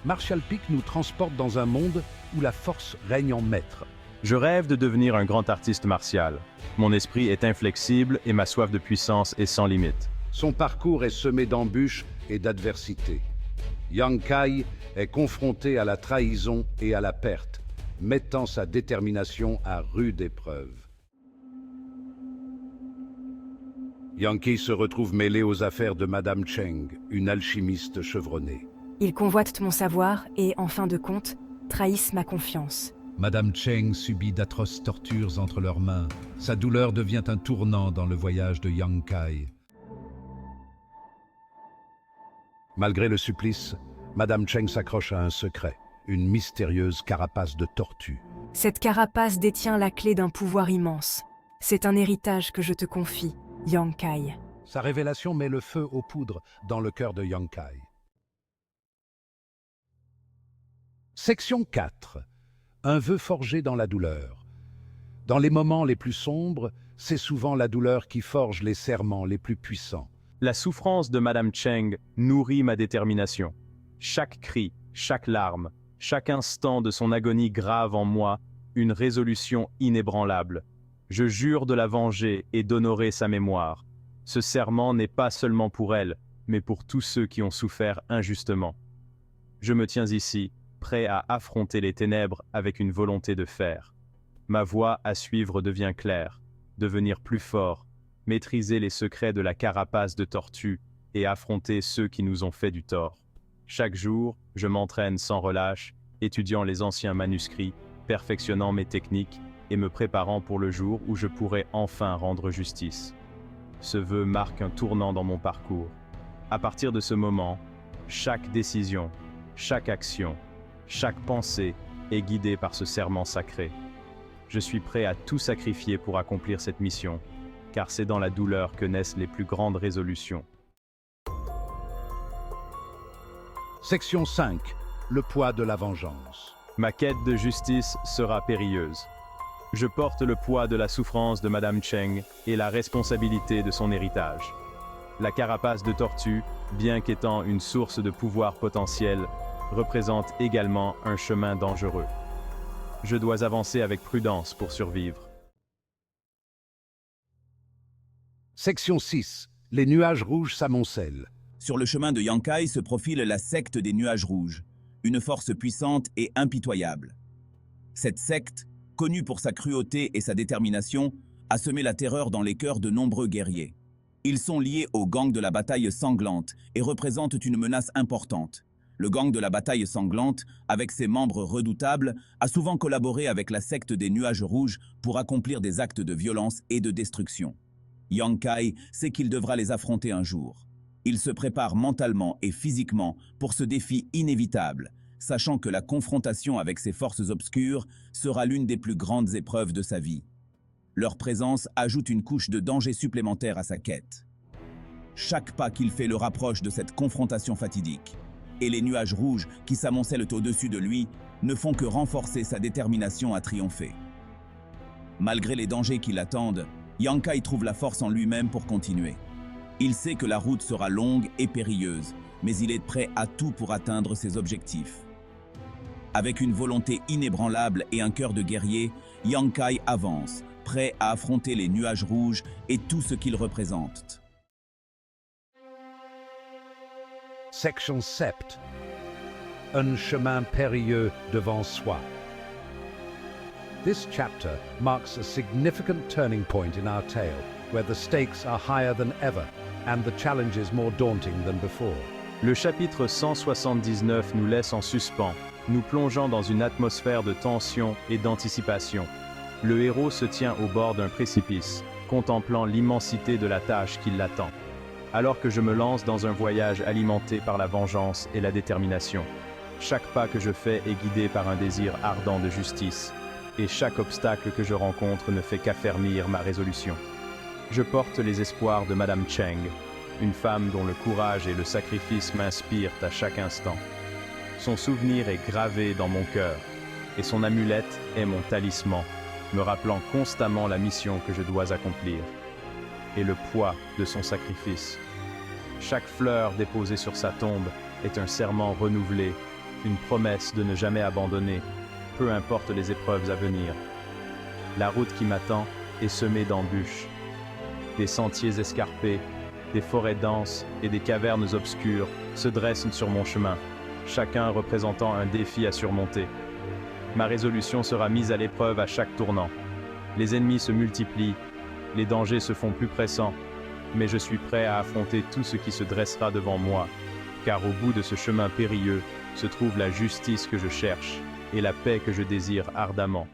Martial Peak nous transporte dans un monde où la force règne en maître. Je rêve de devenir un grand artiste martial. Mon esprit est inflexible et ma soif de puissance est sans limite. Son parcours est semé d'embûches et d'adversités. Yang Kai est confronté à la trahison et à la perte, mettant sa détermination à rude épreuve. Yang se retrouve mêlé aux affaires de Madame Cheng, une alchimiste chevronnée. Ils convoitent mon savoir et, en fin de compte, trahissent ma confiance. Madame Cheng subit d'atroces tortures entre leurs mains. Sa douleur devient un tournant dans le voyage de Yang Kai. Malgré le supplice, Madame Cheng s'accroche à un secret, une mystérieuse carapace de tortue. Cette carapace détient la clé d'un pouvoir immense. C'est un héritage que je te confie, Yang Kai. Sa révélation met le feu aux poudres dans le cœur de Yang Kai. Section 4. Un vœu forgé dans la douleur. Dans les moments les plus sombres, c'est souvent la douleur qui forge les serments les plus puissants. La souffrance de Madame Cheng nourrit ma détermination. Chaque cri, chaque larme, chaque instant de son agonie grave en moi une résolution inébranlable. Je jure de la venger et d'honorer sa mémoire. Ce serment n'est pas seulement pour elle, mais pour tous ceux qui ont souffert injustement. Je me tiens ici, prêt à affronter les ténèbres avec une volonté de fer. Ma voie à suivre devient claire, devenir plus fort, maîtriser les secrets de la carapace de tortue et affronter ceux qui nous ont fait du tort. Chaque jour, je m'entraîne sans relâche, étudiant les anciens manuscrits, perfectionnant mes techniques et me préparant pour le jour où je pourrai enfin rendre justice. Ce vœu marque un tournant dans mon parcours. À partir de ce moment, chaque décision, chaque action, chaque pensée est guidée par ce serment sacré. Je suis prêt à tout sacrifier pour accomplir cette mission, car c'est dans la douleur que naissent les plus grandes résolutions. Section 5. Le poids de la vengeance. Ma quête de justice sera périlleuse. Je porte le poids de la souffrance de Madame Cheng et la responsabilité de son héritage. La carapace de tortue, bien qu'étant une source de pouvoir potentiel, représente également un chemin dangereux. Je dois avancer avec prudence pour survivre. Section 6. Les nuages rouges s'amoncellent. Sur le chemin de Yang Kai se profile la secte des nuages rouges, une force puissante et impitoyable. Cette secte, connue pour sa cruauté et sa détermination, a semé la terreur dans les cœurs de nombreux guerriers. Ils sont liés au gang de la bataille sanglante et représentent une menace importante. Le gang de la bataille sanglante, avec ses membres redoutables, a souvent collaboré avec la secte des nuages rouges pour accomplir des actes de violence et de destruction. Yang Kai sait qu'il devra les affronter un jour. Il se prépare mentalement et physiquement pour ce défi inévitable, sachant que la confrontation avec ces forces obscures sera l'une des plus grandes épreuves de sa vie. Leur présence ajoute une couche de danger supplémentaire à sa quête. Chaque pas qu'il fait le rapproche de cette confrontation fatidique. Et les nuages rouges qui s'amoncellent au-dessus de lui ne font que renforcer sa détermination à triompher. Malgré les dangers qui l'attendent, Yang Kai trouve la force en lui-même pour continuer. Il sait que la route sera longue et périlleuse, mais il est prêt à tout pour atteindre ses objectifs. Avec une volonté inébranlable et un cœur de guerrier, Yang Kai avance, prêt à affronter les nuages rouges et tout ce qu'ils représentent. Section 7. Un chemin périlleux devant soi. This chapter marks a significant turning point in our tale, where the stakes are higher than ever and the challenges more daunting than before. Le chapitre 179 nous laisse en suspens, nous plongeant dans une atmosphère de tension et d'anticipation. Le héros se tient au bord d'un précipice, contemplant l'immensité de la tâche qui l'attend. Alors que je me lance dans un voyage alimenté par la vengeance et la détermination. Chaque pas que je fais est guidé par un désir ardent de justice, et chaque obstacle que je rencontre ne fait qu'affermir ma résolution. Je porte les espoirs de Madame Cheng, une femme dont le courage et le sacrifice m'inspirent à chaque instant. Son souvenir est gravé dans mon cœur, et son amulette est mon talisman, me rappelant constamment la mission que je dois accomplir, et le poids de son sacrifice. Chaque fleur déposée sur sa tombe est un serment renouvelé, une promesse de ne jamais abandonner, peu importe les épreuves à venir. La route qui m'attend est semée d'embûches. Des sentiers escarpés, des forêts denses et des cavernes obscures se dressent sur mon chemin, chacun représentant un défi à surmonter. Ma résolution sera mise à l'épreuve à chaque tournant. Les ennemis se multiplient, les dangers se font plus pressants, mais je suis prêt à affronter tout ce qui se dressera devant moi, car au bout de ce chemin périlleux se trouve la justice que je cherche et la paix que je désire ardemment.